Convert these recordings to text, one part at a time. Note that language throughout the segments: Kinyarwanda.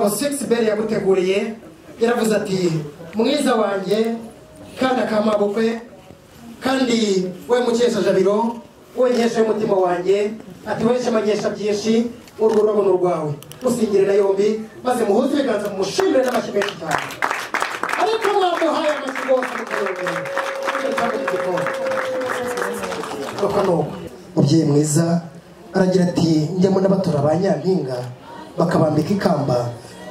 umugabo Sexbert yaguteguriye yaravuze ati mwiza wanjye kana kamabukwe kandi we mukesha jabiro we nkesha umutima wanjye ati we shamagesha byinshi urwo rubono rwawe musingire na yombi maze muhuze ibiganza mumushimire n'amashyi menshi cyane ariko mwamuhaye amashyi yose mukayobera mubyeyi mwiza aragira ati njyamo n'abatora ba Nyampinga bakabambika ikamba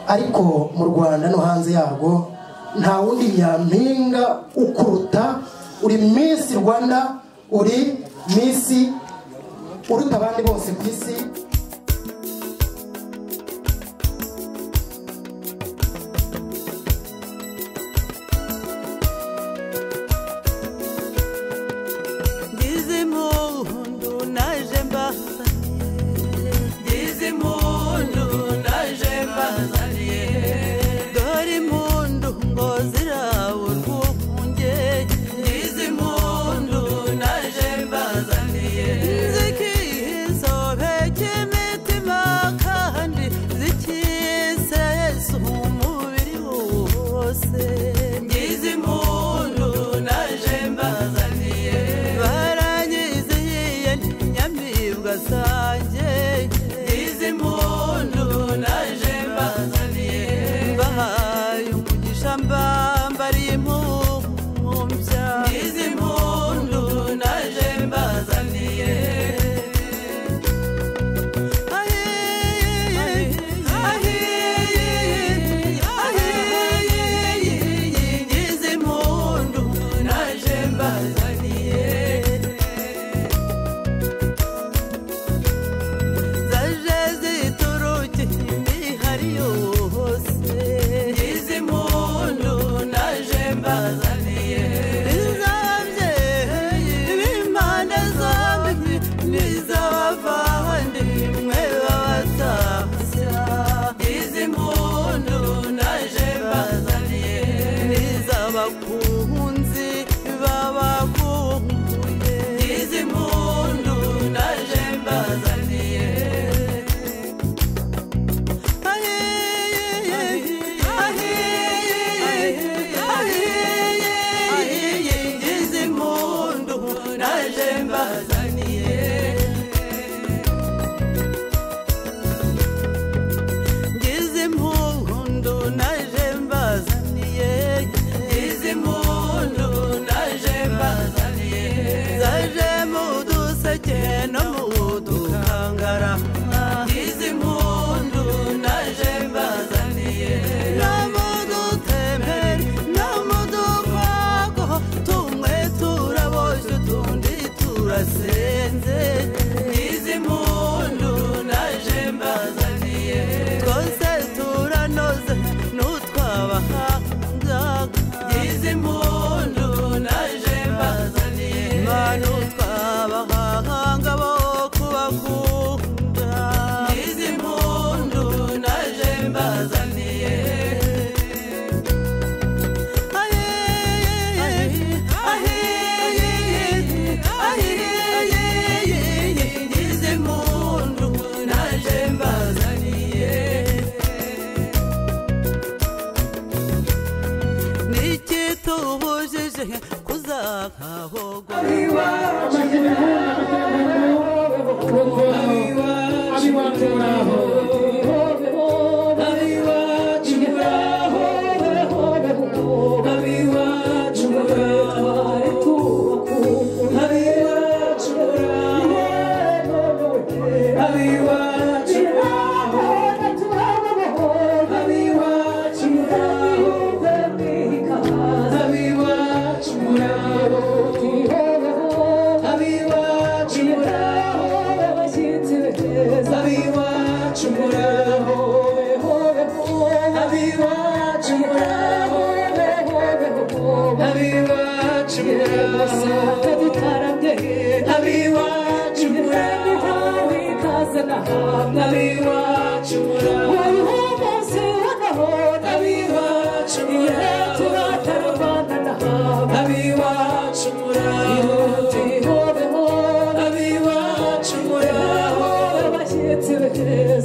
ariko mu Rwanda no hanze yarwo nta wundi Nyampinga ukuruta uri Miss Rwanda uri Miss uruta abandi bose ku isi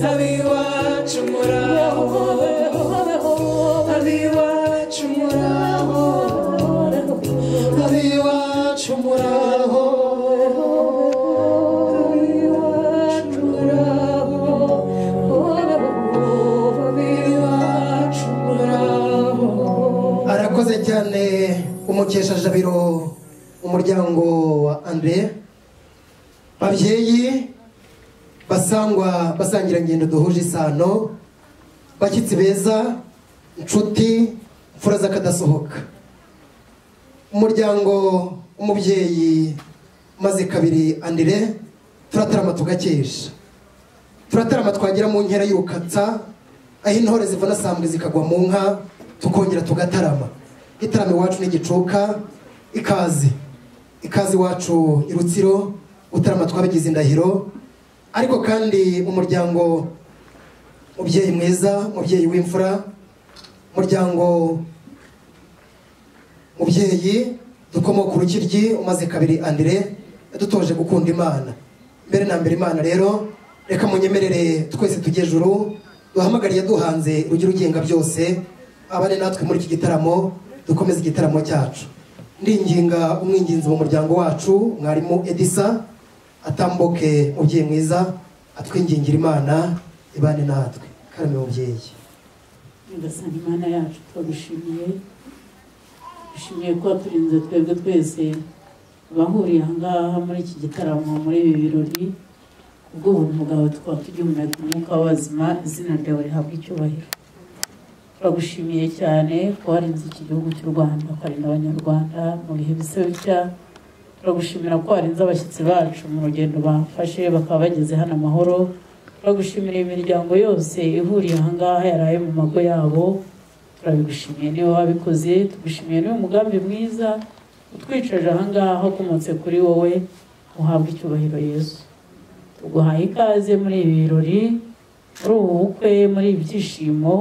Habiwa chumura arakoze cyane umukesha Jabiro umuryango wa Andre. Babyeyi basangwa basangira ngendo duhuje isano, bashyitsi beza, inshuti, mfura zakadasohoka. Umuryango umubyeyi maze kabiri Andre turatarama tugakesha. Turatarama twagira mu nkera y'urukatsa aho intore zivana sambwe zikagwa mu nka tukongera tugatarama. Itarame wacu n'igicuka ikazi wacu irutsiro utarama twabigize indahiro. Ariko kandi umuryango mubyeyi mwiza, mubyeyi w'imfura, umuryango mubyeyi dukomoka urukiryi umaze kabiri Andre yadutoje gukunda Imana. Mbere na mbere Imana rero reka munyemerere twese tujye juru duhamagariye duhanze rugira ugenga byose abane natwe muri iki gitaramo dukomeza igitaramo cyacu. Ndinginga umwinginzi mu muryango wacu mwarimu Edisa atamboke mubyeyi mwiza atwingingira Imana ibane natwe. Karame mubyeyi. Ngasanga Imana yacu twagushimiye, dushimiye ko turinze twebwe twese bahuriye ahangaha muri iki gitaramo muri ibi birori. Ubw'ubuntu bwawe twaba tugihumeka umwuka w'abazima, izina ryawe rihabwa icyubahiro. Turagushimiye cyane ko warinze iki gihugu cy'u Rwanda, ukarinda abanyarwanda mu bihe bisa bitya. Turagushimira ko warinze abashyitsi bacu mu rugendo bafashe bakaba bageze hano amahoro. Turagushimira imiryango yose ihuriye ahangaha yaraye mu mago yabo. Turabigushimiye niwe wabikoze, tugushimiye niwe mugambi mwiza utwicaje ahangaha ukomotse kuri wowe. Uhabwe icyubahiro Yesu. Tuguhaye ikaze muri ibi birori, muri ubu bukwe, muri ibi byishimo,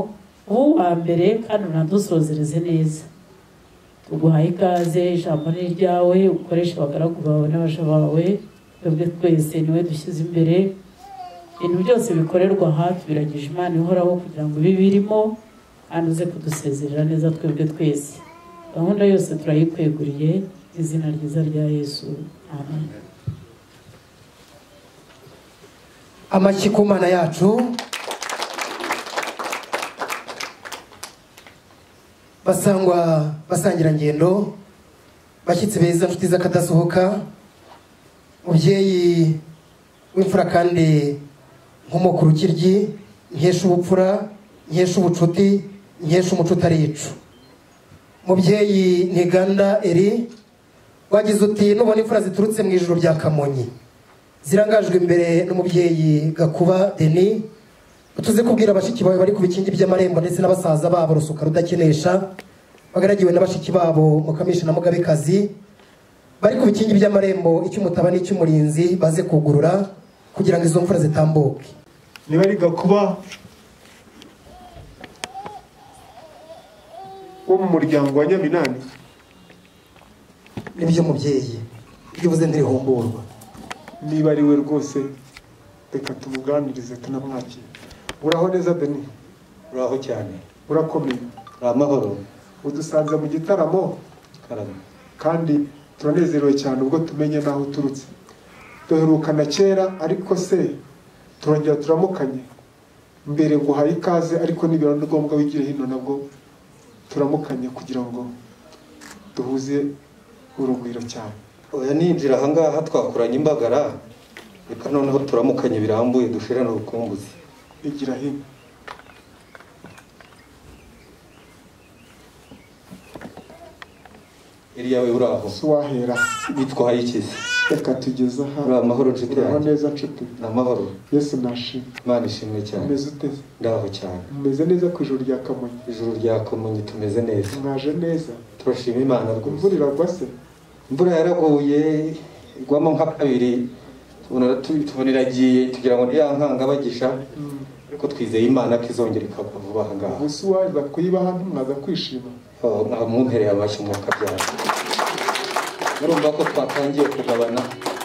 ubu wa mbere kandi unadusozereze neza. Tuguhaye ikaze, ijambo ni ryawe, ukoresha abagaragu bawe n'abaja bawe. Twebwe twese niwe dushyize imbere. Ibintu byose bikorerwa aha tubiragije Imana ihoraho kugira ngo ibi birimo kandi uze kudusezerera neza twebwe twese. Gahunda yose turayikweguriye izina ryiza rya Yesu. Amen. Amashyi ku Mana yacu. Basangwa basangira ngendo, bashyitsi beza, inshuti zakadasohoka, mubyeyi w'imfura kandi nkomoka urukiryi, nkesha ubupfura, nkesha ubucuti, nkesha umuco utaricu. Mubyeyi Ntiganda Eri wagize uti nubona imfura ziturutse mu ijuru rya Kamonyi zirangajwe imbere n'umubyeyi Gakuba Denis, utuze kubwira abashiki bawe bari ku bikingi by'amarembo ndetse n'abasaza babo Rusuka rudakenesha bagaragiwe n'abashiki babo Mukamisha na Mugabekazi bari ku bikingi by'amarembo icy'umutaba n'icy'umurinzi baze kugurura kugira ngo izo mfura zitambuke. Niba ari Gakuba wo mu muryango wa Nyaminani. Nibyo mubyeyi, ibyo uvuze ntirihumburwa. Niba ari we rwose reka tumuganirize tunamwakire. Uraho neza Denis? Uraho cyane. Urakomeye? Amahoro. Udusanze mu gitaramo kandi turanezerewe cyane ubwo tumenye naho uturutse. Duherukana kera ariko se turongera turamukanye. Mbere ngo haye ikaze ariko nibira ngombwa wigire hino nabwo turamukanye kugira ngo duhuze urugwiro cyane. Oya ninjira ahangaha twakuranye imbagara reka noneho turamukanye birambuye dushirana urukumbuzi. Igira hino. Iriya we uraho? Swahera. Bitwaye ikizi? Reka tugeze aha. Ura amahoro nshuti yanjye. Uraho neza nshuti. Amahoro. Yesu nashimwe. Imana ishimwe cyane. Umeze ute? Ndaho cyane. Umeze neza ku ijuru rya Kamonyi? Ijuru rya Kamonyi tumeze neza. Mwaje neza? Turashima Imana rwose. Imvura iragwa se? Imvura yaraguye igwamo nka kabiri tubona iragiye tugira ngo ntiyankanga bagisha ariko twizeye Imana ko izongera ikagwa vuba aha ngaha. Gusa waza kuyibaha ntumwaza kwishima. Mumpereye amashyi mwuka byawe. Murumva ko twatangiye kugabana.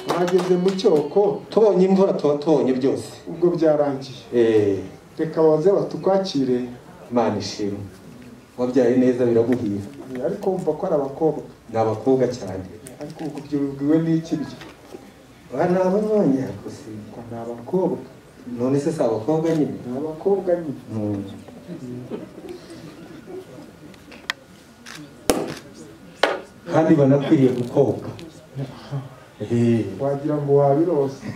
Mwageze mu cyoko tubonye imvura tuba tubonye byose. Ubwo byarangiye. Reka baze batukwakire. Imana ishimwe. Wabyaye neza biraguhira. Ariko wumva ko ari abakobwa. Ni abakobwa cyane. Ariko ubwiwe n'iki byo? Bana ababonye gusiga. Ni abakobwa. None se si abakobwa nyine? Ni abakobwa nyine. kandi banakwiriye gukobwa. wagira ngo wabirose.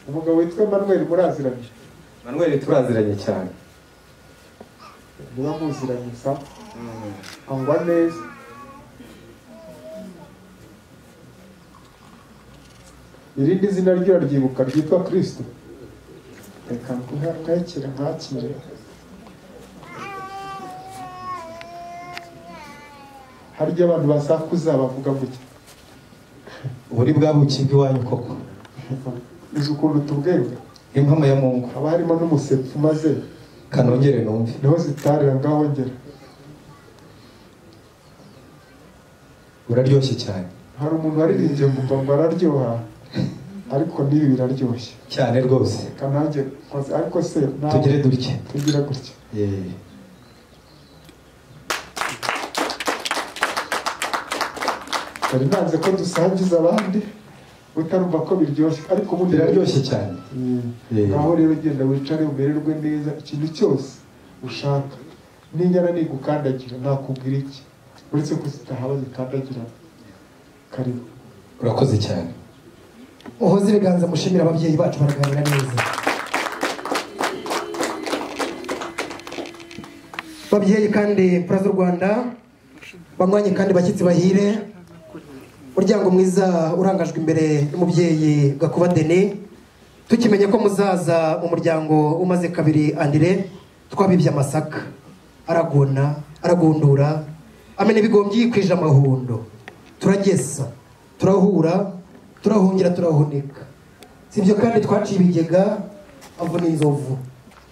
Umugabo witwa Manuel muraziranye? Manuel turaziranye cyane. Niba muziranye sa angwa neza. Irindi zina ryo ryibuka ryitwa Kristo. Reka ntakire ntakire. Harya abantu basakuza bavuga gutya. Uburi bwabuki bw'iwanyu koko. Izi ukuntu tubwenge. Impamo ya Mungu. Haba harimo n'umusepfu maze kanongere numve. Niho zitarira ngaho ngera. Uraryoshye cyane. Hari umuntu waririmbye ngo araryoha. Ariko nibi biraryoshye cyane rwose. Kanajye ariko se tugire dutya. Tugira gutya. Kari nanze ko dusangiza abandi utarumva ko biryoshye ariko ubundi biraryoshye cyane. Ngaho rero genda wicare umererwe neza ikintu cyose ushaka. N'inyana nigukandagira nakubwira iki uretse ko zitahaba zikandagira. Karibu. Urakoze cyane. Muhoze ibiganza mushimira ababyeyi bacu baraganira neza. Babyeyi kandi Prazo Rwanda bamwanye kandi bashyitsi bahire. Muryango mwiza urangajwe imbere n'umubyeyi Gakuba Deni. Tukimenye ko muzaza mu muryango umaze kabiri Andire twabibye amasaka. Aragona, aragundura, amene ibigombyi kwije amahundo. Turagesa, turahura, turahungira turahunika. Sibyo kandi twaciye ibigega avuna inzovu.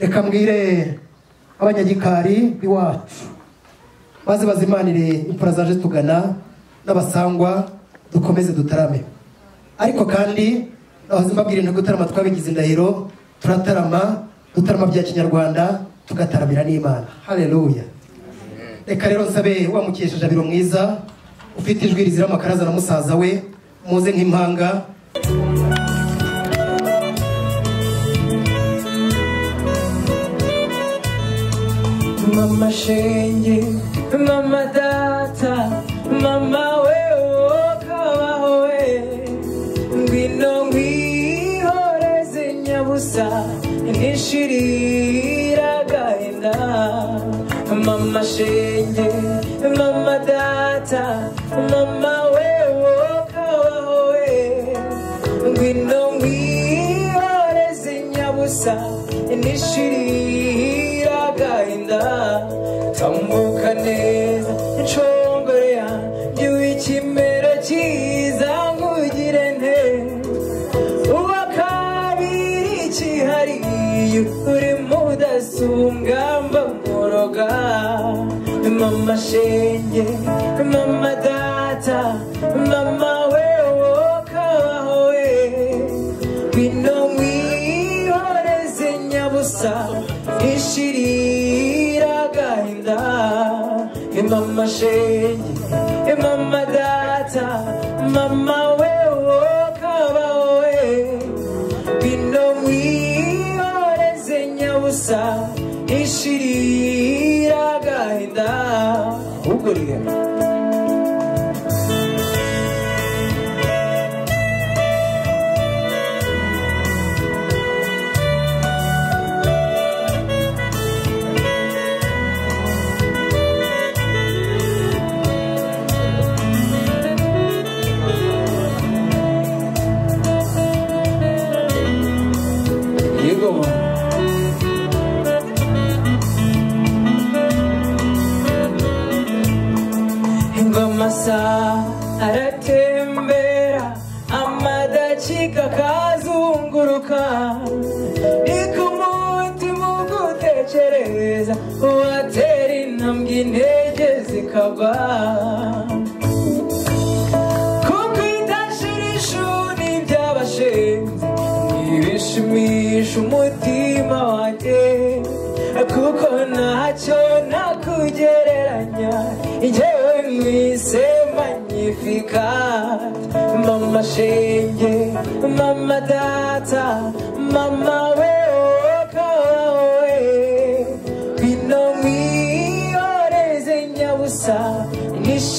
Reka mbwire abanyagikari biwacu baze bazimanire imfura zaje tugana n'abasangwa dukomeze dutarame. Ariko kandi abazimabwire no gutarama twabigize indahiro turatarama dutarama bya kinyarwanda tugataramira n'Imana. Haleluya. Reka rero nsabe wamukesheje abiro mwiza ufite ijwi rizira amakaraza na musaza we muze nk'impanga. Mama shenge, mama data, mama we kabaho we, ngwino ngwihoreze nyabusa nishirira gahinda. Mama shenge, mama data, mama we kabaho we, ngwino ngwihoreze nyabusa nishirira gahinda. Tambuka neza nshongore yanjye w'ikimera cyiza nkugire nte. Uwa kabiri kihariye uri mudasumbwa mba muroga. Mama shenge, mama data, mama we kabaho we, ngwino ngwihoreze nyabusa ishirira gahinda. Mama shenge, mama data, mama we kabaho we, ngwino ngwihoreze nyabusa ishirira gahinda. Uguriye Ingomasa aratembera amadakika kazunguruka, niko umutima ugutekereza watera intambwe intege zikagwa. Kuko idashirisha n'ibyabashenzi ntibishimisha umutima wanjye, kuko ntacyo nakugereranya njyewe mwise magnificat. Mama shenge, mama data, mama we kabaho we, ngwino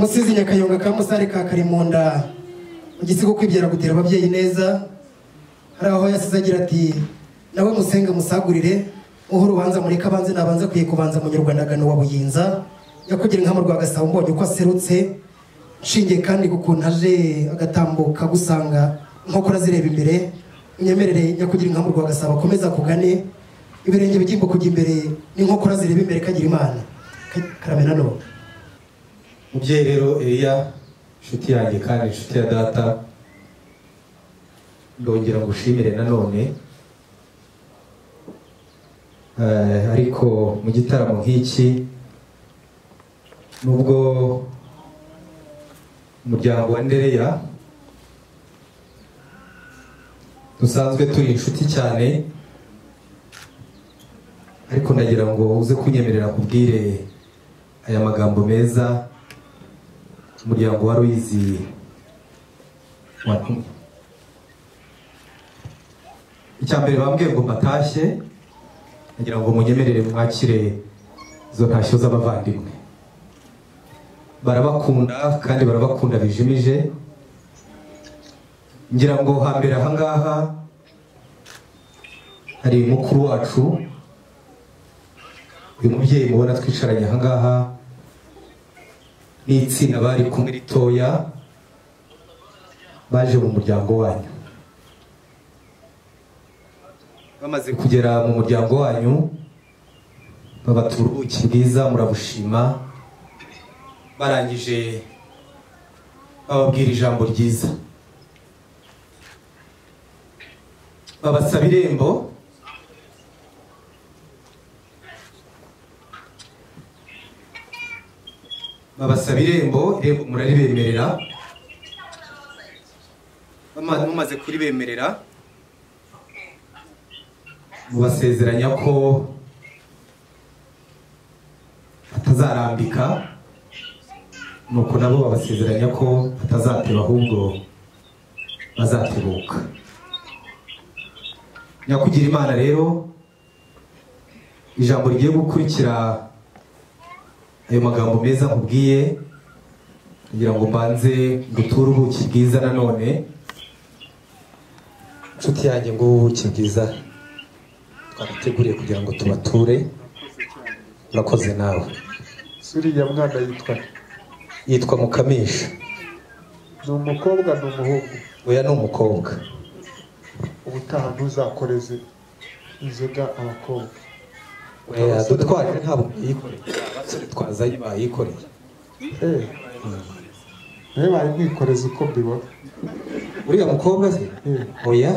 Musizi Nyakayonga ka Musare ka Karimunda mu gisigo kwibyara gutera ababyeyi neza. Hari aho yasize agira ati nawe musenge musagurire uhuru ubanza muri kabanze nabanza kwiye kubanza mu Nyarwandagano wa Buyinza yakugira inka mu Rwagasabo mbonye uko aserutse nshingiye kandi gukuntu aje agatambuka gusanga nkokora zireba imbere unyemerere nyakugira inka mu Rwagasabo akomeza kugane ibirenge bigimbo kujya imbere n'inkokora zireba imbere kagira Imana karamena no. Mubyeyi rero Elia inshuti yanjye kandi inshuti ya data, ndongera ngushimire nanone. Ariko mu gitaramo nk'iki nubwo umuryango wa Ndereya dusanzwe turi inshuti cyane, ariko ndagira ngo uze kunyemerera kubwire aya magambo meza umuryango wa Ruizi wantumye. Icyambere bambwiye ngo mbatashye, ndagira ngo munyemerere mwakire izo ntashyo z'abavandimwe. Barabakunda kandi barabakunda bijimije. Ngira ngo hambere ahangaha hari mukuru wacu, uyu mubyeyi mubona twicaranye ahangaha n'itsinda bari kumwe ritoya baje mu muryango wanyu. Bamaze kugera mu muryango wanyu babatura ubuki bwiza murabushima, barangije bababwira ijambo ryiza, babasaba irembo. Irembo muraribemerera. Mumaze kuribemerera mubasezeranya ko batazarambika, nuko nabo babasezeranya ko batazateba ahubwo bazatebuka. Nyakugira Imana rero ijambo rigiye gukurikira ayo magambo meza nkubwiye, kugira ngo mbanze nguture ubuki bwiza nanone. Nshuti yanjye ngo ubuki bwiza twabateguriye kugira ngo tubature. Urakoze nawe. Suriya mwana yitwa Mukamisha. Ni umukobwa ni umuhungu? Oya ni umukobwa. Ubutaha ntuzakoreze inzoga abakobwa. Oya dutwaje ntabwo yikoreye, abasore twazanye bayikoreye. Bari kwikoreza uko mbibona. Uriya mukobwa se? Oya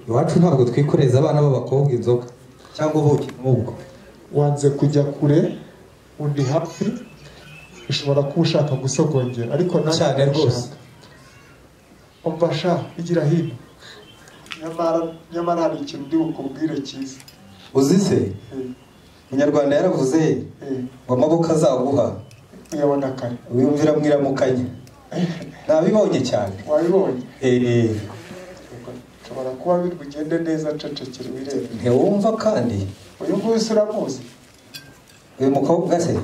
iwacu ntabwo twikoreza abana b'abakobwa inzoga cyangwa ubuki nk'ubwo. Wanze kujya kure undi hafi, ushobora kuba ushaka gusogongera, ariko cyane rwose. Umva sha igira hino, nyamara hari ikintu ndi bukubwire cyiza. Uzi se Umunyarwanda yaravuze ngo amaboko azaguha uyabona kare, wiyumvira mwiramukanya. Nabibonye cyane. Wabibonye? Ushobora kuba biri bugende neza, cecekere wirebe. Ntiwumva kandi uyu nguyu se uramuzi? uyu mukobwa se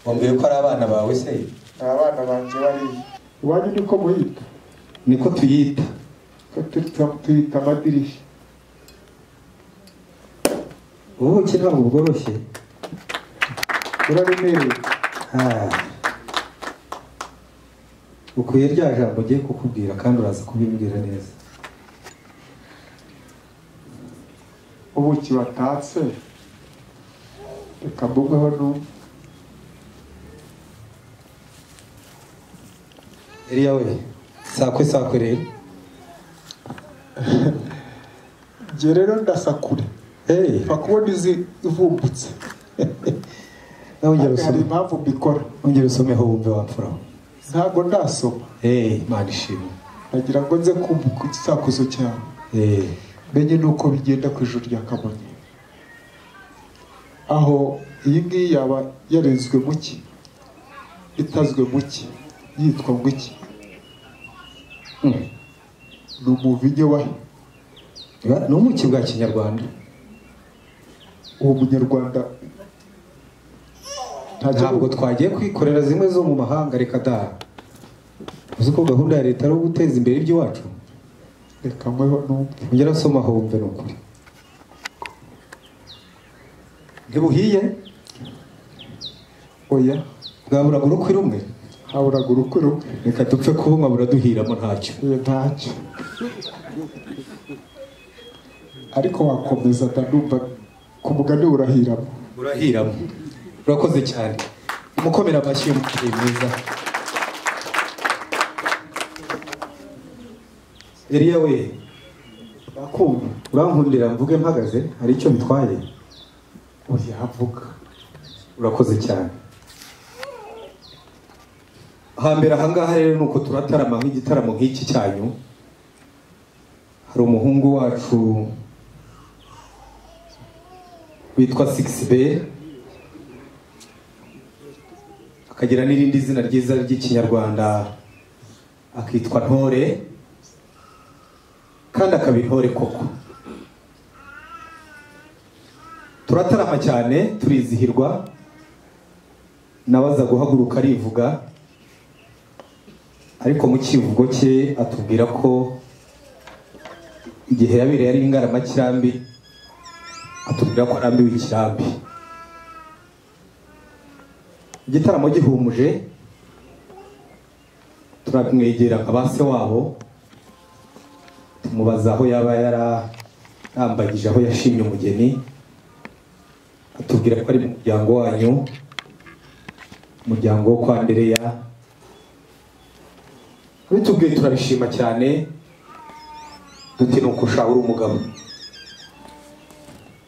wambwiye ko ari abana bawe se? Ni abana banjye bariya. Iwanyu niko muyita? Niko tuyita. Tuyita amadirishya. Ubuki ntabwo bworoshye. Urabimereye? Ukwiye rya jambo ugiye kukubwira kandi uraza kubimbwira neza. Ubuki watatse reka mbugweho n'umwe. Elia we sakwe rero. Njye rero ndasakure. Pfa kubona izi ivumbutse. Hari impamvu mbikora. Ongera usomeho wumve wamfuraho. Ntabwo ndasoma. Imana ishimwe. Nagira ngo nze kumva ku gisakuzo cyawe. Menye nuko bigenda ku ijuru rya Kamonyi. Aho iyi ngiyi yaba yarezwe muki, itazwe muki, yitwa ngo iki? Ni umuvinyo wa ni umuki bwa Kinyarwanda. Uwo munyarwanda ntabwo twagiye kwikorera zimwe zo mu mahanga reka da uzi ko gahunda ya leta ari uguteza imbere iby'iwacu reka nkweho numve ongera asoma hombe ni ukuri ntibuhiye oya bwaburaga urukwi rumwe haburaga urukwi rumwe reka dupfe kubunywa buraduhiramo ntacyo ntacyo ariko wakomeza ndanumva ku mugani urahiramo urahiramo urakoze cyane umukomera amashyi y'umukiriya mwiza Eliya we bakumva urankundira mvuge mpagaze hari icyo bitwaye oya havuga urakoze cyane hambere ahangaha rero nuko turatarama nk'igitaramo nk'iki cyanyu hari umuhungu wacu witwa 6B akagira n'irindi zina ryiza ry'ikinyarwanda akitwa Ntore kandi akaba intore koko turatarama cyane turizihirwa nabaza guhaguruka arivuga ariko mu kivugo cye atubwira ko igihe yabereye ari Ingaramakirambi atubwira ko arambiwe ikirambi igitaramo gihumuje turamwegera nka base wabo tumubaza aho yaba yarambagije aho yashimye umugeni atubwira ko ari mu muryango wanyu umuryango wo kwa Andereya bitubwiye turabishima cyane duti nuko ushahura umugabo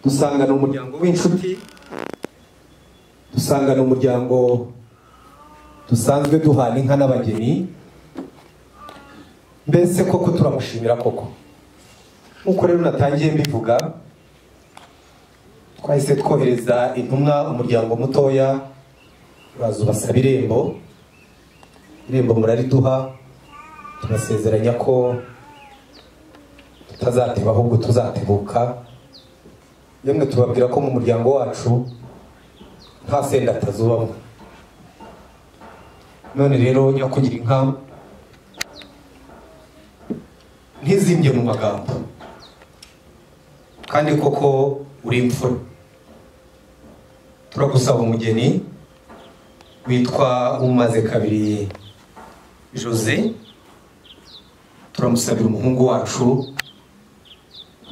dusanga ni umuryango w'inshuti dusanga ni umuryango dusanzwe duhana inka n'abageni mbese koko turamushimira koko nkuko rero natangiye mbivuga twahise twohereza intumwa umuryango mutoya uraza ubasaba irembo murariduha turasezeranya ko tutazateba ahubwo tuzatebuka yemwe tubabwira ko mu muryango wacu nta senda atazubamo none rero nyakugira inka ntizimbye mu magambo kandi koko uri imfura turagusaba umugeni witwa Umaze Kabiri Jose turamusabira umuhungu wacu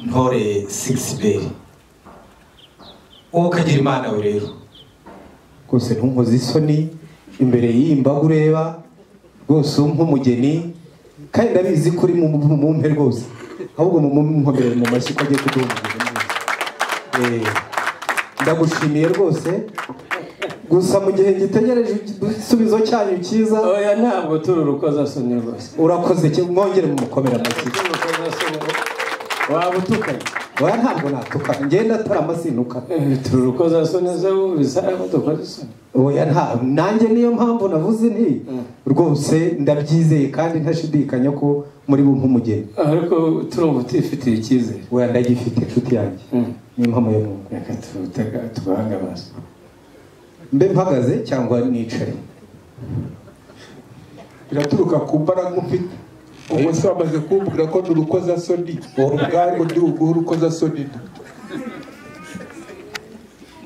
Ntore 6B wowe ukagira Imana we rero rwose ntunkoze isoni imbere y'iyi mbaga ureba rwose nk'umugeni kandi ndabizi ko uri mu mpe rwose ahubwo munkomere mu mashyi ko agiye kuduha umugeni ndagushimiye rwose gusa mu gihe gitegereje igisubizo cyanyu cyiza oya ntabwo turi urukozasoni rwose urakoze mwongere mu mukomera amashyi waba utukanye oya ntabwo natukana ngenda ataramasintuka turi urukozasoni zo bisaba ko dukora isoni oya nanjye niyo mpamvu navuze nti rwose ndabyizeye kandi ntashidikanya ko muri bumpe umugeni ariko turumva utifitiye icyizere oya ndagifite inshuti yanjye niyo mpamvu yo mwuga reka tubahanga amaso mbe mpagaze cyangwa nicare biraturuka ku mbaraga ufite ubu se wamaze kumbwira ko n'urukozasoni ubwangu ndi uguha urukozasoni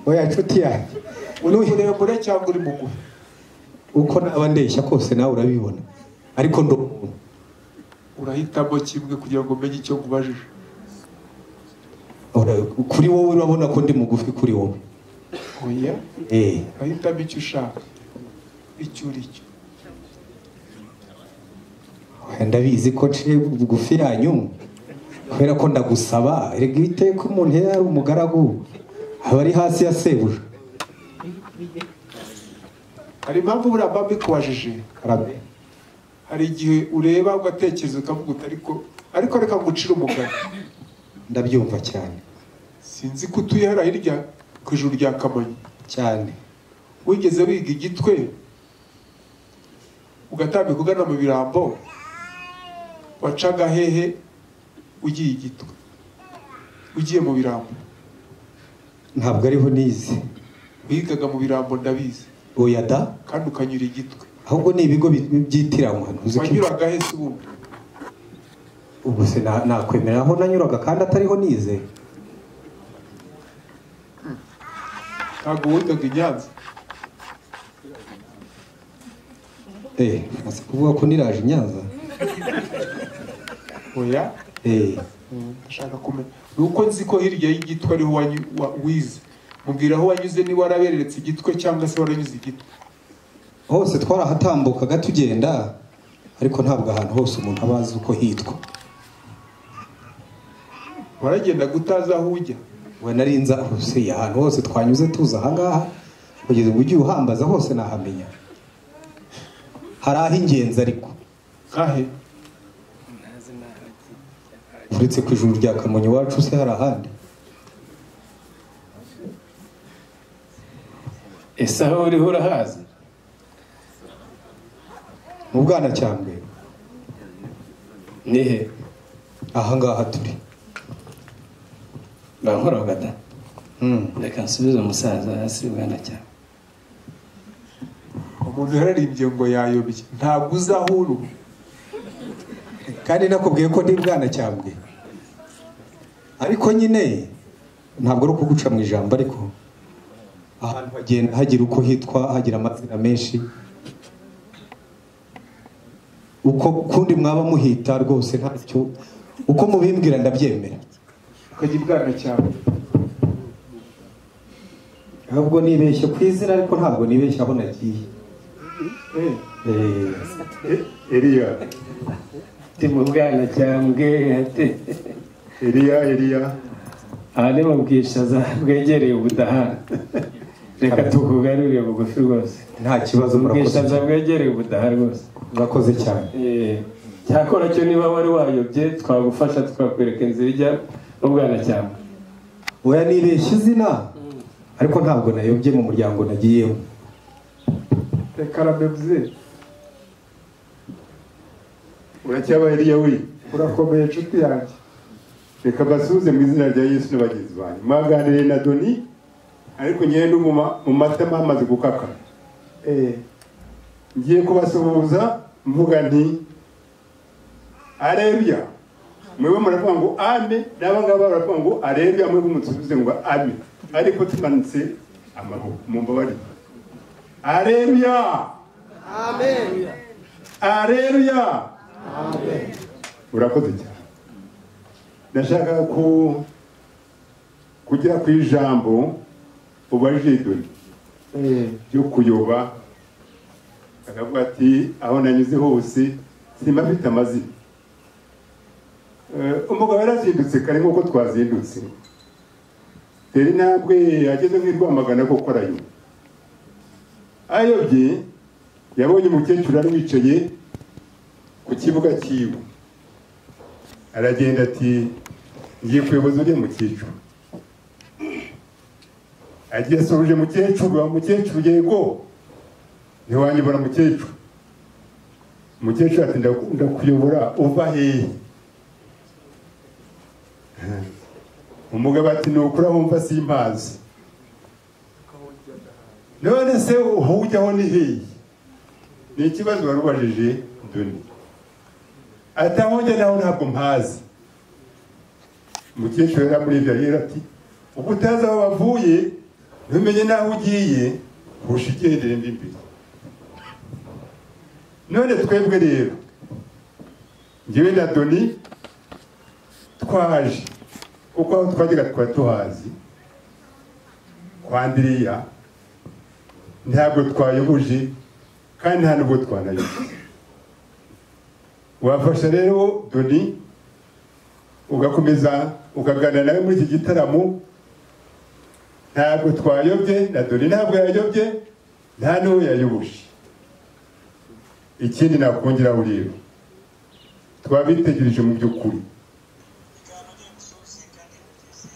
oya inshuti yanjye uri muremure cyangwa uri mugufi uko naba ndeshya kose nawe urabibona ariko ndo urahitamo kimwe kugira ngo umenye icyo nkubajije kuri wowe urabona ko ndi mugufi kuri wowe oya urahitamo icyo ushaka icyo uri cyo ndabizi ko nciye bugufi yanyu kubera ko ndagusaba erega iteka umuntu iyo ari umugaragu aba ari hasi ya sebuja hari impamvu buriya mba mbikubajije hari igihe ureba ugatekereza ukavuga uti ariko reka ngucire umugani ndabyumva cyane sinzi ko utuye hariya hirya ku ijuru rya Kamonyi cyane wigeze wiga igitwe ugatambika ugana mu birambo wacaga hehe ugiye igitwe ugiye mu birambo ntabwo ariho nize wigaga mu birambo ndabizi oya da kandi ukanyura igitwe ahubwo ni ibigo byitiranwa ntuzi ko wanyuraga hese ubundi ubwo se nakwemera aho nanyuraga kandi atariho nize ntabwo witaga i Nyanza nasi kuvuga ko niraje i Nyanza oya ndashaka kumenya nuko nzi ko hirya y'igitwe ariho wize mubwira aho wanyuze niba warabereretse igitwe cyangwa se waranyuze igitwe hose twarahatambukaga tugenda ariko ntabwo ahantu hose umuntu aba azi uko hitwa waragenda gutaza aho ujya we narinza hose ahantu hose twanyuze tuza ahangaha kugeza ngo ugiye uhambaza hose nahamenya hari aho ingenzi ariko kahe uretse ku ijuru rya Kamonyi iwacu se hari ahandi ese aho uriho urahazi mu Bwanacyambwe nihe ahangaha turi bankoraga da reka nsubize umusaza hasi Bwanacyambwe umuntu yararimbye ngo yayobye ntabwo uzi aho uri kandi nakubwiye ko ndi Bwanacyambwe ariko nyine ntabwo ari ukuguca mu ijambo ariko ahantu hagenda hagira uko hitwa hagira amazina menshi uko kundi mwaba muhita rwose ntacyo uko mubimbwira ndabyemera ukajya i Bwanacyambwe ahubwo nibeshye ku izina ariko ntabwo nibeshye aho nagiye Eliya ndi mu Bwanacyambwe Eliya aha ni mu Bwishaza bwegereye Ubudaha reka tukugarurire bugufi rwose nta kibazo mu Bwishaza bwegereye Ubudaha rwose murakoze cyane cyakora cyo niba wari wayobye twagufasha twakwereka inzira ijya mu Bwanacyambwe oya nibeshye izina ariko ntabwo nayobye mu muryango nagiyemo reka ramebye uracyaba Eliya we urakomeye inshuti yanjye reka basuhuze mu izina rya Yesu n'abagenzi banyu mwaganiriye na Doni ariko ngende mu matama hamaze gukaka ngiye kubasuhuza mvuga nti Aleluya mwewe muravuga ngo ame n'abangaba baravuga ngo Aleluya mwewe mutsubize ngo ame ariko tumanitse amaboko mu mbabari Aleluya amen Aleluya amen urakoze cyane ndashaka kugera ku ijambo ubajije Doni byo kuyoba akavuga ati aho nanyuze hose simafite amazina umugabo yarazindutse kare nk'uko twazindutse teri ntabwe ageze nk'irwamagana koko arayo ayobye yabonye umukecuru ari wicaye ku kibuga cyiwe aragenda ati ngiye kuyoboza uriya mukecuru agiye asoje mukecuru yego ntiwanyobora mukecuru ati ndakuyobora uva hehe umugabo ati nukura wumva simpazi none se aho ujyaho ni hehe ni ikibazo wari ubajije Doni ati aho njya naho ntabwo mpazi umukecuru yaramuribye rero ati ubu utazi aho wavuye ntumenye n'aho ugiye kurusha igendere imbere none twebwe rero ngewe na Doni twaje kuko aho twajyaga twari tuhazi kwa Andiriya ntabwo twayobuje kandi nta nubwo twanayobye wafasha rero Doni ugakomeza ukaganira nawe muri iki gitaramo ntabwo twayobye na Doni ntabwo yayobye nta n'uwo yayobuje ikindi nakongeraho rero twabitegereje mu by'ukuri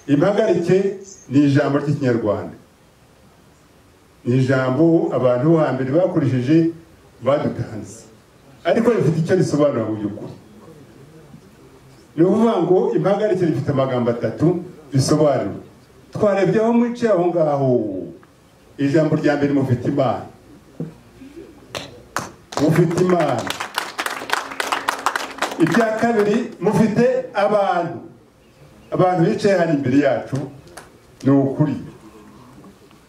impagarike ni ijambo ry'ikinyarwanda ni ijambo abantu bo hambere bakoresheje badutanze ariko rifite icyo risobanura mu by'ukuri ni ukuvuga ngo impagarike rifite amagambo 3 bisobanura twarebye aho mwicaye aho ngaho ijambo rya mbere mufite Imana mufite imana. Ibya kabiri mufite abantu bicaye hano imbere yacu ni ukuri.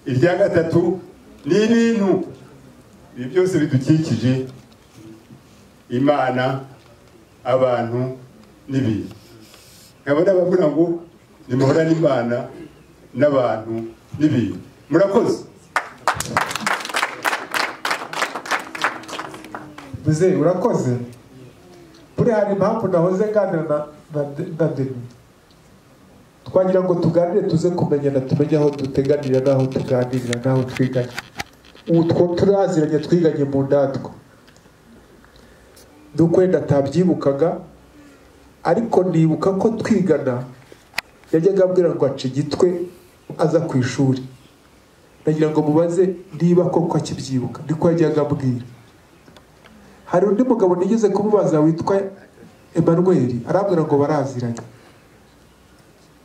Irya gatatu ni ibintu ibi byose bidukikije, imana, abantu n'ibintu. Nkabona bavuga ngo nimuhorane imana n'abantu n'ibintu. Murakoze. Muzehe urakoze. Buriya hari impamvu nahoze nganira na Deni. Twagira ngo tuganire tuze kumenyana, tumenye aho duteganira n'aho tuganirira n'aho twiganye. Utwo turaziranye twiganye mu ndatwa. Nuko wenda atabyibukaga, ariko nibuka ko twigana yajyaga abwira ngo ace igitwe aza ku ishuri. Nagira ngo mubaze niba koko akibyibuka. Niko yajyaga abwira. Hari undi mugabo nigeze kumubaza witwa Emmanuel, arambwira ngo baraziranye.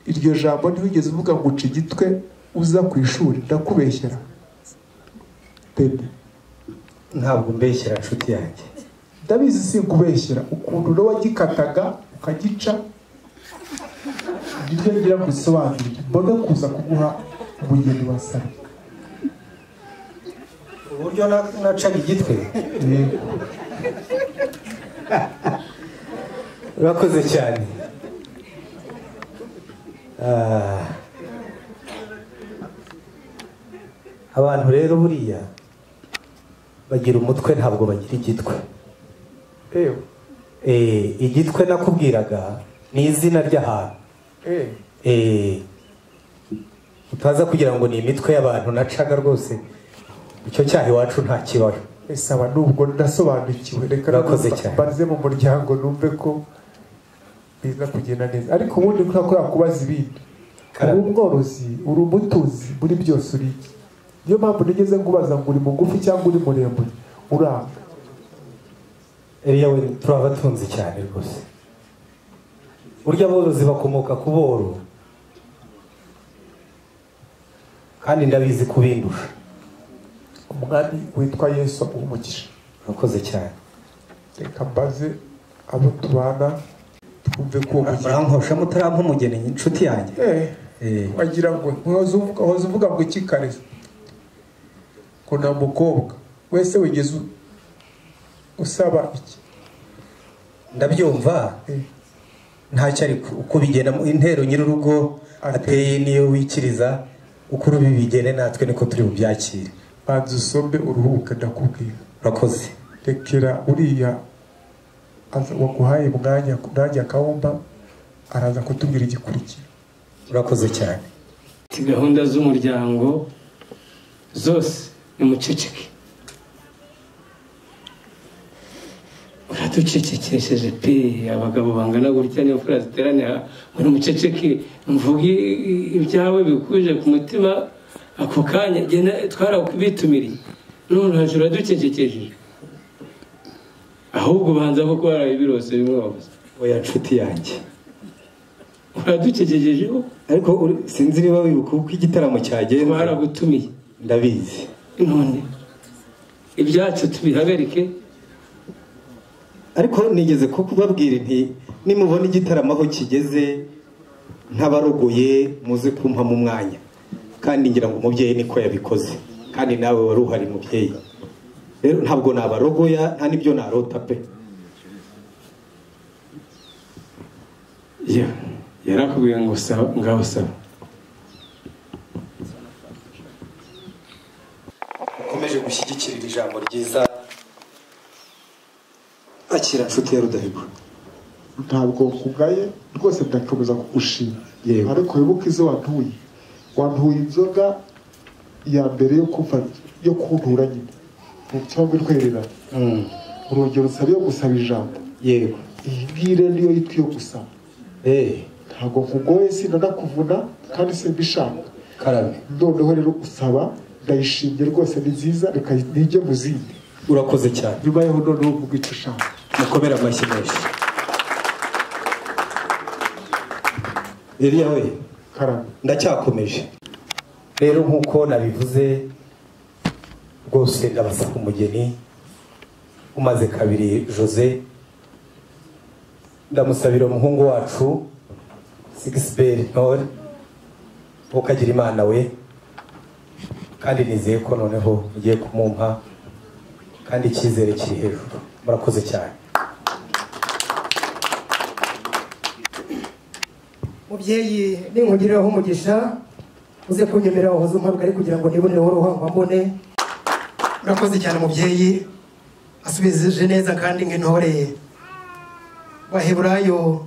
Iryo jambo ntiwigeze uvuga ngo uce igitwe uza ku ishuri. Ndakubeshyera Deni? Ntabwo mbeshyera nshuti yanjye. Ndabizi sinkubeshyera. Ukuntu uro wagikataga ukagica niryo ngira ngo usobanurire mbone kuza kuguha umugeni wa Sara. Uburyo nacaga igitwe. Urakoze cyane. Abantu rero buriya bagira umutwe ntabwo bagira igitwe. Igitwe nakubwiraga ni izina ry'ahantu. Utaza kugira ngo ni imitwe y'abantu nacaga rwose. Icyo cyaha iwacu nta kibaho. Saba nubwo ndasobanukiwe. Reka mbaze mu muryango numve ko biza kugenda neza. Ariko ubundi ntakora kubaza ibindi. Uri umworozi, uri umutuzi, muri byose uri. Niyo mpamvu nigeze ngubaza ngo uri mugufi cyangwa uri muremure. Uranga. Eliya we turabatunze cyane rwose. Burya aborozi bakomoka ku boro. Kandi ndabizi kubindusha. Umwami witwa Yesu umugisha. Urakoze cyane. Reka mbaze abo tubana twumve ko murankosha mutarampa umugeni inshuti yanjye. Wagira ngo hoze uvuga ngo ikikareza ko nta mukobwa wese wigeze usaba iki. Ndabyumva. Ntacyo ari uko bigenda intero nyir'urugo ateye niyo wikiriza uko bigene natwe niko turi bubyakire. Banza usombe uruhuke ndakubwira. Urakoze. Rekera uriya waguhaye umwanya nanjye akawumba araza kutubwira igikurikira. Urakoze cyane. Gahunda z'umuryango zose ni muceceke. Uraducecekesheje pe, abagabo bangana gutya niyo fura ziteranira muri muceceke mvuge ibyawe bikuje ku mutima ako kanya twarakubitumiriye none hajura uraducecekesheje. Ahubwo banza ko kwara ibirose bimwe wabuze. Oya nshuti yanjye. Uraducecekesheho ariko sinzi niba wibuka uko igitaramo cyagenze. Baragutumiye. Ndabizi. None ibyacu tubihagarike. Ariko nigeze kubabwira nti nimubona igitaramo aho kigeze ntabarogoye muze kumpa mu mwanya. Kandi ngira ngo umubyeyi niko yabikoze. Kandi nawe wari uhari mubyeyi. Rero ntabwo nabarogoya nta nibyo narota pe. Yarakubwiye ngo saba ngaho saba. Ukomeje gushyigikira ijambo ryiza. Akira nshuti ya Rudahigwa. Ntabwo kugaye rwose ndakomeza kugushima. Ariko wibuke izo wantuye. Wantuye inzoga ya mbere yo kuntura nyine. Cyangwa irwerera. Urugero usabe yo gusaba ijambo. Yego. Iyi ngire niyo yitwa yo gusaba. Ntabwo nkugoye sinanakuvuna kandi simbishaka. Karame. Noneho rero usaba ndayishimye rwose ni nziza reka nijye mu zindi. Urakoze cyane. Nyuma yaho noneho uvuga icyo ushaka. Mukomere amashyi menshi. Eliya we. Karame. Ndacyakomeje. Rero nkuko nabivuze rwose ndabasaba umugeni umaze kabiri Jose, ndamusabira umuhungu wacu Sigisbert Ntore ukagira Imana we, kandi nizeye ko noneho ugiye kumumpa kandi icyizere kiri hejuru. Murakoze cyane. Mubyeyi ninkugiriraho umugisha uze kunyemerera wahoze umparuka ari kugira ngo nibonereho uruhanga mbone. Murakoze cyane mubyeyi, asubizije neza kandi nk'intore Baheburayo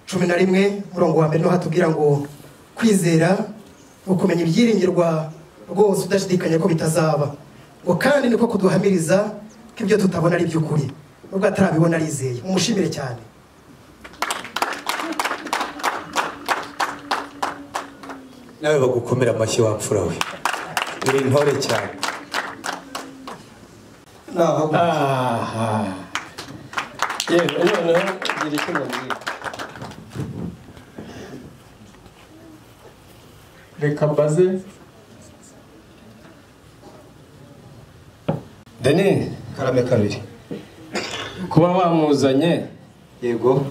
11 murongo wa mbere no hatubwira ngo kwizera ukumenya ibyiringirwa rwose udashidikanya ko bitazaba, ngo kandi niko kuduhamiriza ko ibyo tutabona ari by'ukuri nubwo atarabibona arizeye. Umushimire cyane. Nawe bagukomera amashyi wamfura we, uri intore cyane. yewe noneho gira icyo mubwira. reka mbaze Deni, Karame kabiri. kuba wamuzanye Yego.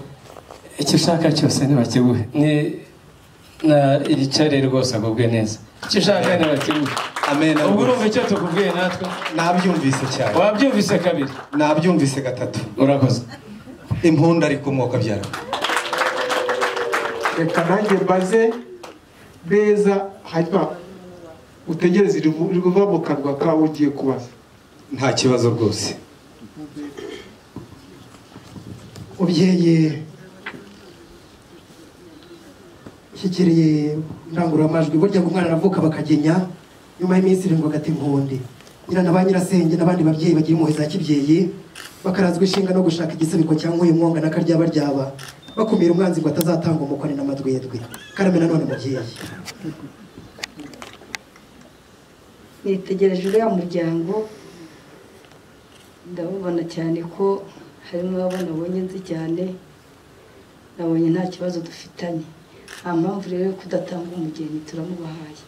icyo ushaka cyose ntibakiguhe, ni na igicare rwose akubwiye neza, icyo ushaka ntibakiguhe. Amen. ubwo urumva icyo tukubwiye natwe Nabyumvise cyane. wabyumvise kabiri. Nabyumvise gatatu. Urakoze. Impunda ariko mwuka byara. reka nanjye mbaze neza, hanyuma utegereze riva mu kanwa kawe ugiye kubaza. Nta kibazo rwose. Mubyeyi shyikiriye indangururamajwi, burya ngo umwana aravuka bakagenya nyuma y'iminsi 7 agati impunde. Nyina na ba nyirasenge n'abandi babyeyi bagira impuhwe za kibyeyi bakarazwa ishinga no gushaka igisabiko cyangwa uyu mwonga n'akaryabaryaba bakumira umwanzi ngo atazatanga umukoni n'amadwedwe. Karame nanone mubyeyi. nitegereje uriya muryango ndabubona cyane ko harimo abo nabonye nzi cyane, nabonye nta kibazo dufitanye, nta mpamvu rero yo kudatanga umugeni, turamubahaye.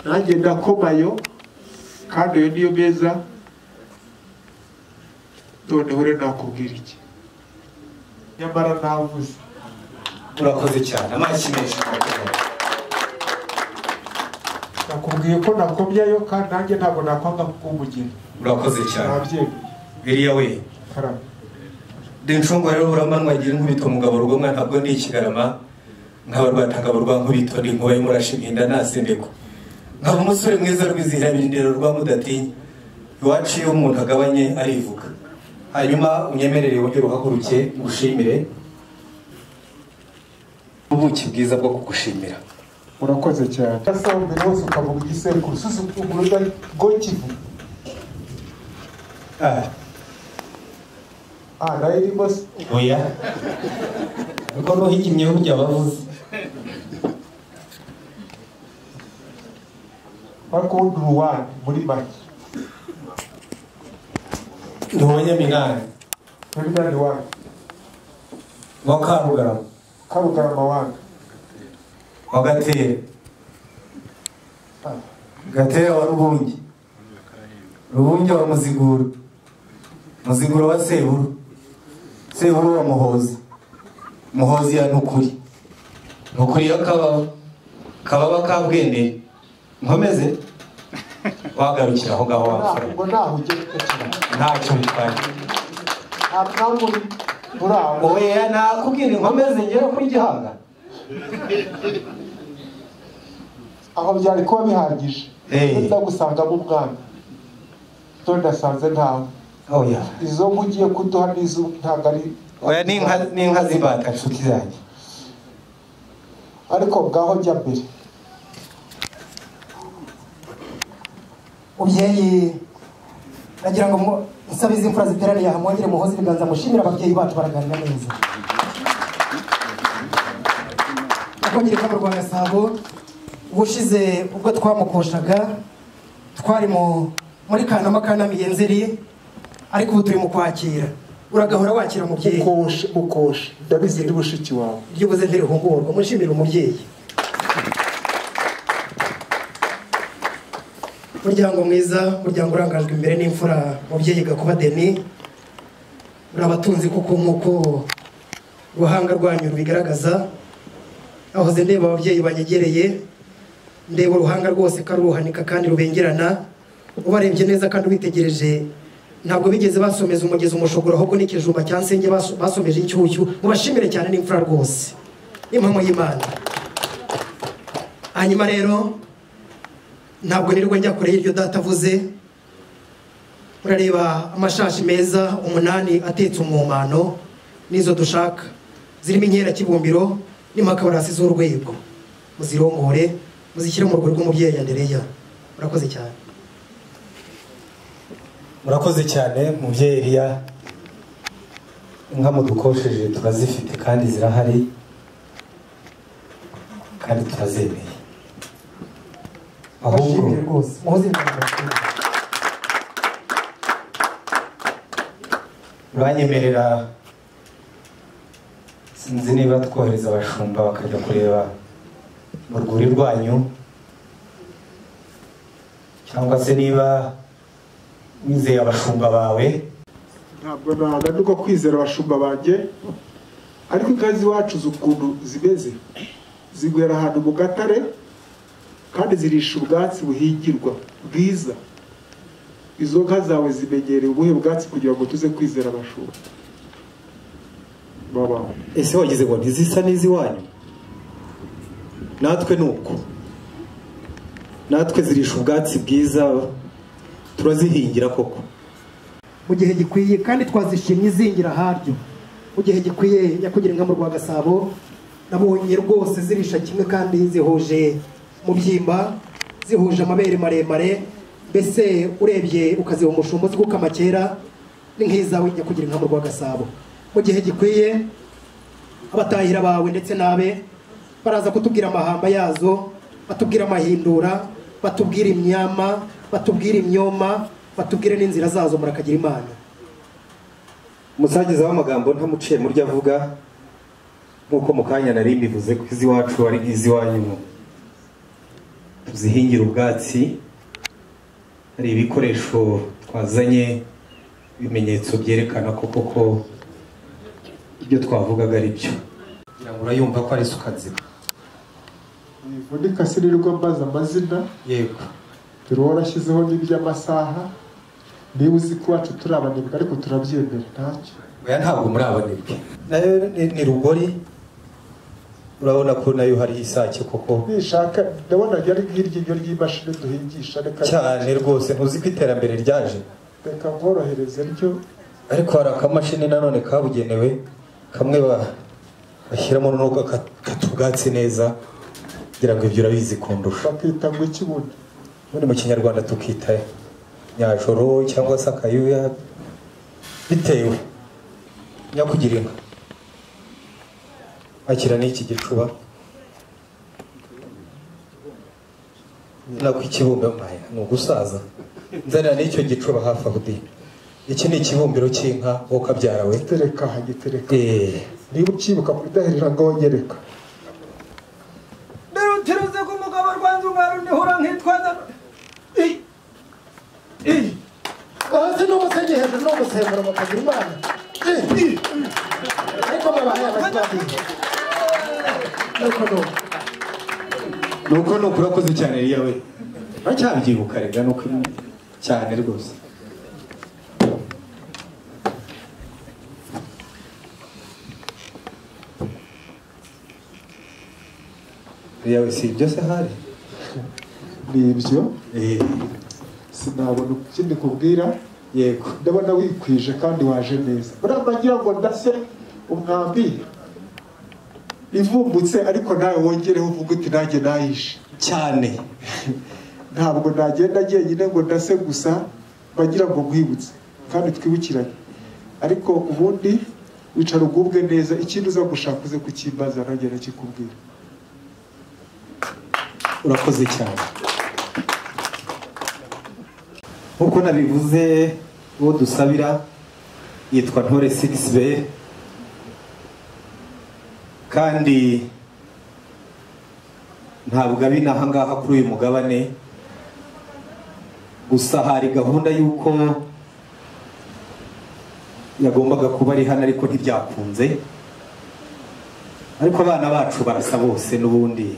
nanjye ndakomayo kandi iyo niyo meza. noneho rero nakubwira iki, nyamara navuze. Urakoze cyane. Amashyi menshi. nakubwiye ko nakomyayo kandi nanjye ntabwo nakwanga kukubugina. Urakoze cyane. nabyemeye. Biriya we. Karame. Denshongo rero uramanwa agira nkubito umugabo rugomwa ntabwo ndi ikigarama nkaba rwatangabo rwa nkubito ndi nkuba y'umurashiminda nasendeko. Nkaba umusore mwiza rwizihira birindiro rwa mudatinya. Iwacu iyo umuntu agabanye arivuga. Hanyuma unyemerere wongere uhaguruke ngushimire. Ubuki bwiza bwo kugushimira. urakoze cyane. Asa mbere hose ukavuga igisekuru susukumuruda gokivu. nayo irimo se. Oya. Uko nuhigimye burya bavuze. Bakundi uruwani muri make. Ndonya minani. Minani wani. Wakarugarama. Karugarama wani. Wagatere. Gatere wa Rubungi. Rubungi wa Muziguru. Muziguru wa Seburu. Seburu wa Muhozi. Muhozi ya Nukuri. Nukuri ya Kababa. Kababa ka Bwende. Nkomeze. Wagarukira aho ngaho wafura. Ngo naho ugeze cyane. Ntacyo bitwaye. Ntabwo buraho. Oya nakubwira inkomeze ngera kuri Gihanga. Aho byari kuba bihagije. Nza gusanga mu mwana. To ndasanze ntawe. Oya. Izo mugiye kuduha nizo ntago ari. Oya n'inka zimbata nshuti zanjye. Ariko bwaho jya mbere. Mubyeyi nagira ngo nsabe izi mfura ziteraniye aha mwongere muhoze ibiganza mushimira ababyeyi bacu baraganira neza. Akongera ikamba rwa Gasabo ubushize ubwo twamukoshaga twari muri Kanama Kanamiye Nzeri, ariko ubu turi mu kwakira. Uragahora wakira mubyeyi. Ukoshe ndabizi ndi bushiki wawe. Ryubuze ntirihungurwa mushimira umubyeyi. muryango mwiza, muryango urangajwe imbere n'imfura mubyeyi Gakuba Denis, muri abatunzi kuko nk'uko uruhanga rwanyu rubigaragaza. Ahoze ndeba ababyeyi banyegereye, ndeba uruhanga rwose karuruhanika kandi rubengerana, ubarebye neza kandi ubitegereje ntabwo bigeze basomeza umugezi umushogoro, ahubwo n'ikijumba cya nsenge basomeje inshyushyu. Mubashimire cyane n'imfura rwose, impamo y'Imana. Hanyuma rero ntabwo nirwo njya kure y'iryo data avuze. Murareba amashashi meza 8 atetse umumano nizo dushaka, zirimo inkera kibumbiro n'imakabarasi z'urwego. Muzirongore muzishyire mu rugo rw'umubyeyi Andereya. Murakoze cyane. Murakoze cyane mubyeyi Elia. Inka mudukosheje turazifite kandi zirahari kandi turazemeye. Ahubwo rwose uranyemerera, sinzi niba twohereza abashumba bakajya kureba mu rwuri rwanyu, cyangwa se niba wizeye abashumba bawe. Ntabwo nananirwa kwizera abashumba banjye, ariko inka z'iwacu ukuntu zimeze zigwera ahantu mu gatare kandi zirisha ubwatsi buhingirwa bwiza. Izo nka zawe zimenyereye ubuhe bwatsi kugira ngo tuze kwizera abashumba babaho? Ese wagize ngo ntizisa n'iziwanyu? Natwe nuko, natwe zirisha ubwatsi bwiza turazihingira koko mu gihe gikwiye, kandi twazishimye izingira haryo mu gihe gikwiye. Nyakugira inka mu rwa Gasabo nabonye rwose zirisha kimwe kandi zihuje mu byimba, zihuje amabere maremare, mbese urebye ukaziha umushumba uzi gukama kera ni nk'izawe. Nyakugira inka mu rwa Gasabo mu gihe gikwiye. Abatahira bawe ndetse nabe baraza kutubwira amahamba yazo, batubwira amahindura, batubwira imyama, batubwira imyoma, batubwire n'inzira zazo. Murakagira Imana. umusangiza w'amagambo ntamuciye murya avuga, nk'uko mu kanya nari mbivuze ko iz'iwacu ari nk'iz'iwanyu. Tuzihingira ubwatsi, hari ibikoresho twazanye, ibimenyetso byerekana ko koko ibyo twavugaga ari byo. Kugira ngo urayumva ko ari isuka nzima. Monika sinirirwa mbaza amazina. Yego. Dore warashyizeho n'iby'amasaha. Niba uzi ko wacu turabanebwe ariko turabyemera ntacyo. Oya, ntabwo muri abanebwe. Nayo ni rugori. Urabona ko nayo hari isake koko. Nishaka ndabona yari nk'iryinyo ry'imashini duhingisha. Reka cyane rwose, ntuzi ko iterambere ryaje. Reka nkorohereze ryo. Ariko hari akamashini nanone kabugenewe, kamwe bashyiramo n'ubwo katubwatsi neza, kugira ngo ibyo urabizi kundusha. Bakita ngo ikibuno. Muri mu Kinyarwanda tukita nyajoro cyangwa se akayuya, bitewe. Nyakugira inka, akira n'iki gicuba nako ikibumbe mpaye ni ugusaza. Nzanira n'icyo gicuba hafi aho di. Iki ni ikibumbiro cy'inka wowe kabyara we. Tereka hagitereka. Niba ukibuka kudaherera ngo wongereka. Nderutiruze ku mugabo rwanzu ngarundihura nkitwaza. Azi no musenge hejuru no musembura Bakagira Imana. Ariko babahaye abakibadi. Nuko urakoze cyane Elia we. Bacyabyibuka rega nuko cyane rwose. Elia we, si ibyo se hari? Ni ibyo? Sinabona ikindi kubwira. Yego. Ndabona wikwije kandi waje neza. Uramba ngira ngo ndase umwambi ivumbutse, ariko nawe wongereho uvuga uti nanjye nayishe cyane. Ntabwo nagenda jyenyine ngo ndase gusa, bagira ngo nkwibutse kandi twibukiranye. Ariko ubundi wicara ugubwe neza, ikindi uza gushaka uze kukimbaza nanjye nakikubwira. Urakoze cyane. Nkuko nabivuze, uwo dusabira yitwa Ntore Sixbert, kandi ntabwo abinaha ngaha kuri uyu mugabane, gusa hari gahunda y'uko yagombaga kuba ari hano ariko ntibyakunze, ariko abana bacu barasa bose n'ubundi,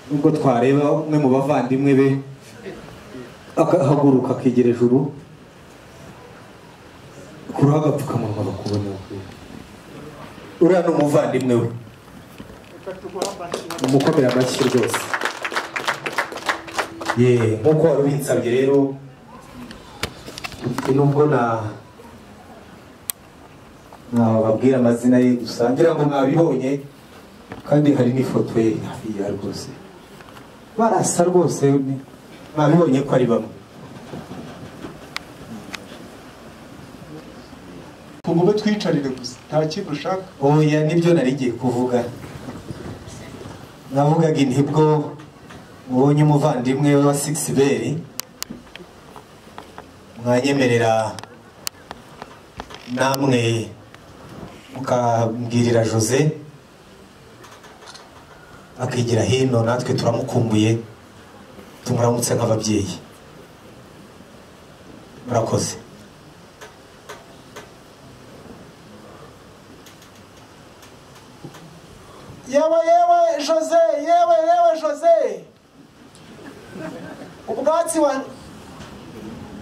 nubwo twareba umwe mu bavandimwe be akahaguruka akegera ejuru kuruha agapfukamunwa bakubona uriya ni umuvandimwe we, umukomera amashyi rwose. Nk'uko wari ubinsabye rero, nubwo nababwira amazina ye gusa ngira ngo mwabibonye, kandi hari n'ifoto ye hariya rwose, barasa rwose, mwabibonye ko ari bamwe. ngo twicarire gusa nta kintu ushaka. Oya, nibyo nari ngiye kuvuga, navugaga intibwo mubonye umuvandimwe wa Sixbert, mwanyemerera namwe mukambwirira Jose akigira hino, natwe turamukumbuye, tumuramutse nk'ababyeyi. Murakoze. yewe Jose, yewe Jose, ubwatsi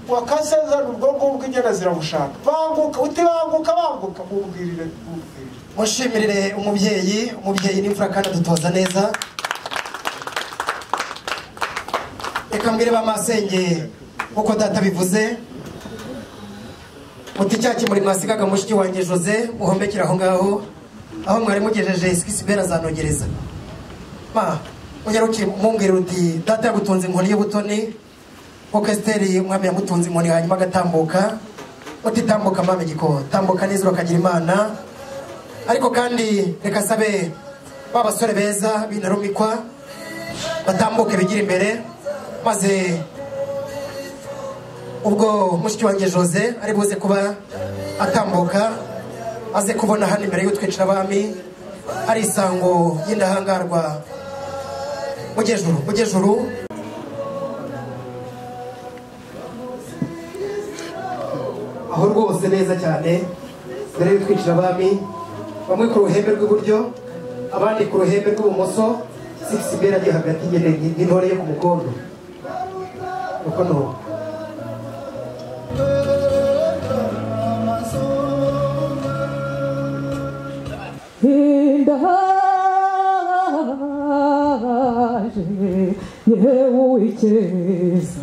wakasezana ubwo ngubwo inyana zirabushaka. Banguka, utibanguka, banguka, mubwirire. Mushimirire umubyeyi n'imfura kandi dutoza neza. Reka mbwire bamasenge uko data bivuze, muti cyaki muri mwasigaga mushiki wanjye Jose muhombekera aho ngaho, aho mwari mugejeje Sixbert azanogereza. Ma unyarukiye mumbwira uti data yagutunze inkoni y'ubutoni, kuko Esteri umwami yamutunze inkoni hanyuma agatambuka, uti tambuka mame giko, tambuka neza urakagira Imana. Ariko kandi reka sabe babasore beza binarumikwa batambuke bigira imbere, maze ubwo mushiki wanjye Jose ari buze kuba atambuka, aze kubona hano imbere y'utwicira abami hari isango y'indahangarwa mujyejuru. Aho rwose neza cyane mbere y'utwicira abami, bamwe ku ruhembe rw'iburyo abandi ku ruhembe rw'ibumoso, Sixbert ari hagati y'intore yo ku mukondo. Uko no indaje yewikeza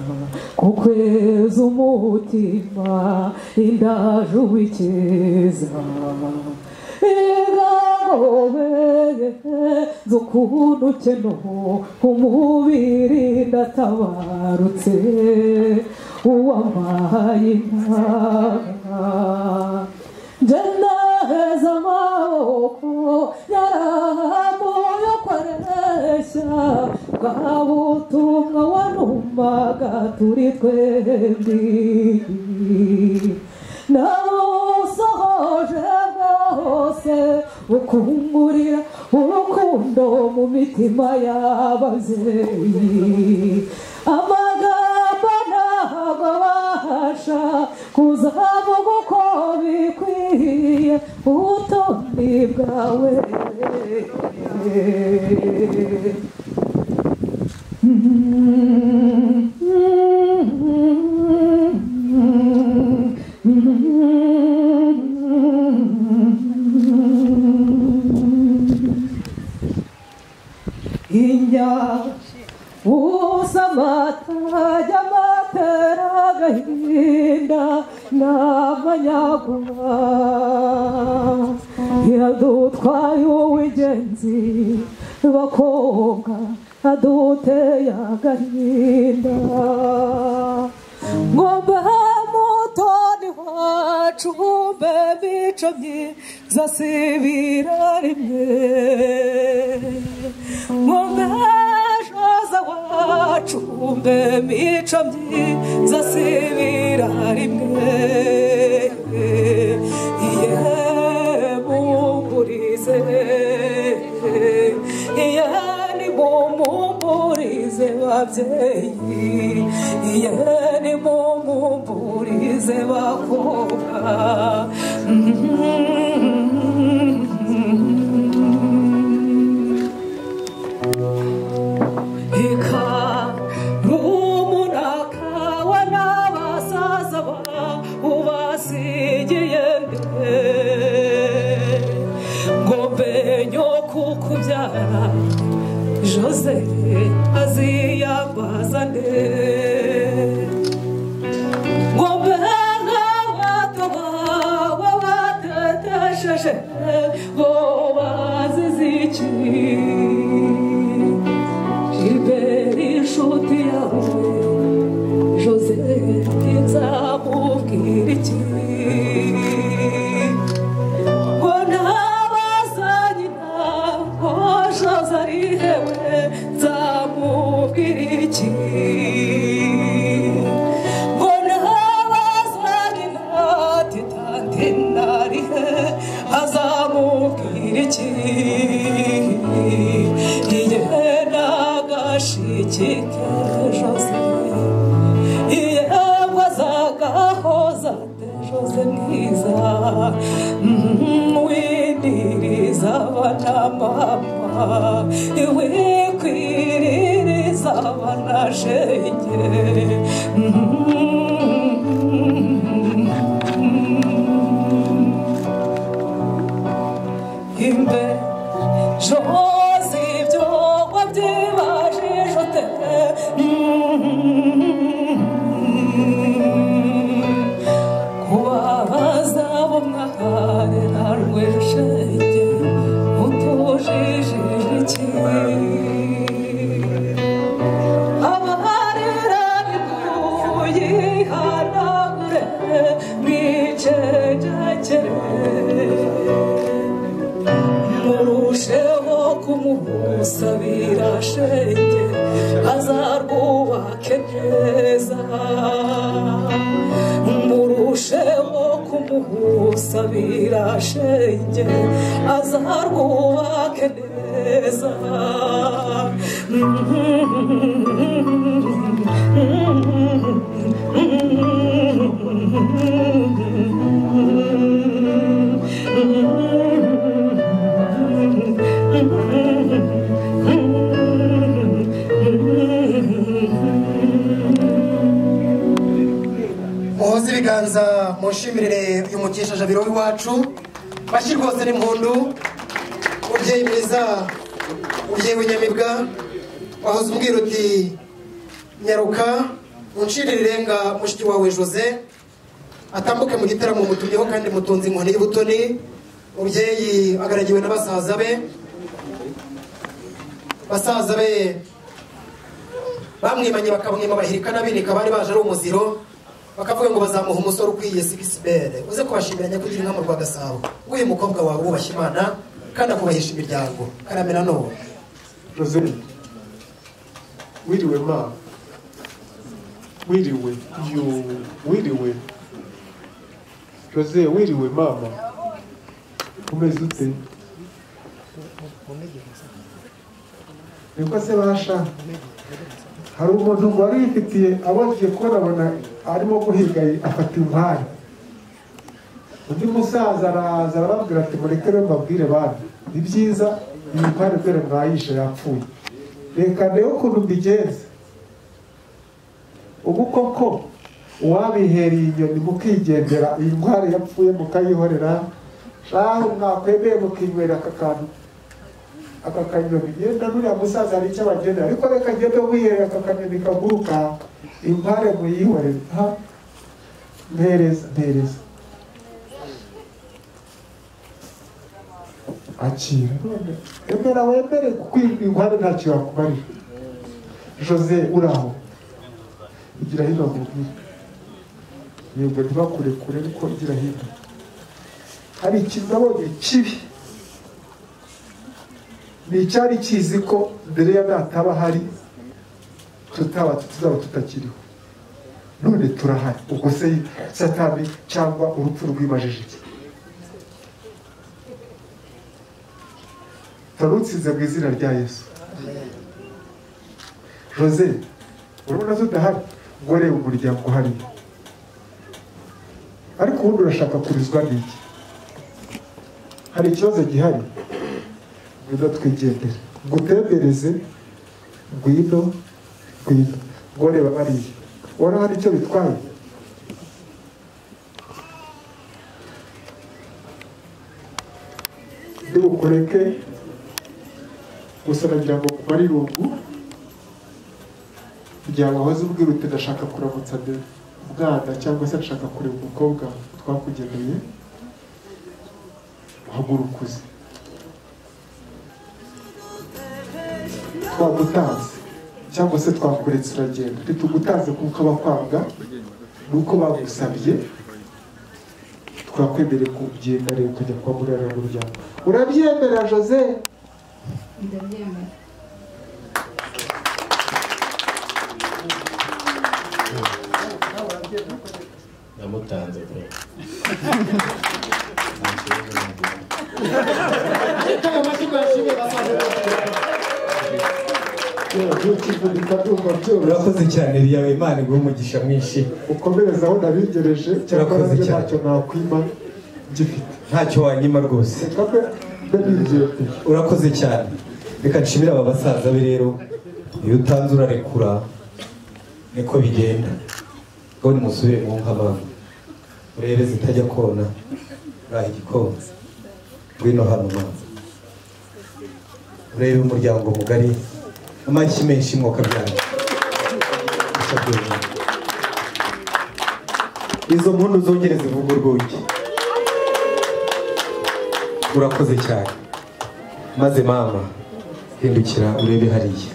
kukweza umutima, indaje uwikeza igagobe zukuntu keno umubiri ndatabarutse uwambaye inka njenaheza amaboko yaramuye kwareshya bwa butumwa wanumvaga turi twembi, nawusohoje bwose ukungurira urukundo mu mitima y'ababyeyi. Amagambo ntabwo abasha kuzavuga uko bikwiye ubutoni bwawe. usamata y'amatera agahinda n'amanyagwa yadutwaye uw'ingenzi bakobwa aduteye agahinda ngo mbe mutoni wacu mbe mico myiza sibira rimwe ngo mbe shoza wacu mbe mico myiza sibira rimwe iye mumburize iye ni mumburize babyeyi yeni mumumburize bakobwa ika rumunaka wa n'abasaza ubasigiye ngo mbenyo kukubyara Jose aziyambazane ngo mbenga bato bawe batetesheje bo bazize iki Gilbert inshuti yawe Jose nzamubwira iki ngo ntabazanyina ko Jose ari hewe nzamubwira iki ngo ntabazanyina titante narihe azamubwira iki shikike Jose yewe zagahoza Jose mwiza windiriza abana mama wikwiririza abana shenge imbe Jose ibyo wabyibaje kubabaza bo mwaharera rweshenge utujije iki abaharera bikuyihanagure mwicecekere murusheho kumusabira shenge azarwubake neza murusheho kumusabira shenge azarwubake neza muhoze ibiganza mushimirire uyu mukesha jabiro w'iwacu bashyi rwose n'impundu umubyeyi mwiza umubyeyi w'inyamibwa wahoze umbwira uti nyaruka unshirire irenga mushiki wawe Jose atambuke mu gitaramo mutumyeho kandi mutunze inkoni y'ubutoni umubyeyi agaragiwe na basaza be bamwimanye bakamwima bahirika n'abinika bari baje ari umuziro bakavuga ngo bazamuha umusore ukwiye sigisibere uze kubashimira nyakugira inka mu rwa Gasabo uyu mukobwa wawe wubashye Imana kandi akubahisha imiryango karamera none Jose wiriwe ma wiriwe Jose wiriwe mama umeze ute niko se basha hari umuntu wari yifitiye abonye ko nabona arimo guhiga afata inkware undi musaza araza arababwira ati mureke rero mbabwire bana ni byiza iyi nkware dore mwayisha yapfuye reka ndebe ukuntu mbigenza ubu koko uwabihereye inyoni mukigendera iyi nkware yapfuye mukayihorera shaho mwakwemeye mukinywera aka kanyoni genda nuriya musaza hari icyo abagenera ariko reka ngende wiherera aka kanyoni kaguruka inkware muyihorere mpereza akira none emera wemere kuko inkware ntacyo yakumarira Jose uraho igira hino nkubwire yego ntibakurekure ariko igira hino hari ikintu nabonye kibi ni icyari kizi ko mbere ya nataba hari tuzaba tutakiriho none turahari ubwo se satani cyangwa urupfu rwimajije iki turutsinze mu izina rya Yesu Jose urabona tudahari ngo reba umuryango hariya ariko ubundi urashaka kurizwa n'iki hari ikibazo gihari ngwino twigendere ngutembereze ngwino ngo reba bariya ubona hari icyo bitwaye ndibukureke gusa nagira ngo kumare irungu kugira ngo wahoze ubwira uti ndashaka kuramutsa umwana cyangwa se ndashaka kureba umukobwa twakugeneye uhagurukuze twagutanze cyangwa se twakuretse uragenda ntitugutanze kuko abakwanga nuko bagusabye twakwemereye kugenda rero ukajya kwa murara muryango urabyemera Jose ndabyemera namutanze pe urakoze cyane riyawe Imana iguhe umugisha mwinshi ukomereza aho nabigereje cyangwa nanjye ntacyo nakwima gifite ntacyo wanyima rwose urakoze cyane reka nshimire aba basaza be rero iyo utanze urarekura niko bigenda ngo nimusubire mu nk'abantu urebe zitajya kona uraha igikonze ngwino hano mazi urebe umuryango mugari amashyi menshi mwuka byanyu izo mpundu zongere zivuga urwugi urakoze cyane maze mama hindukira urebe hariya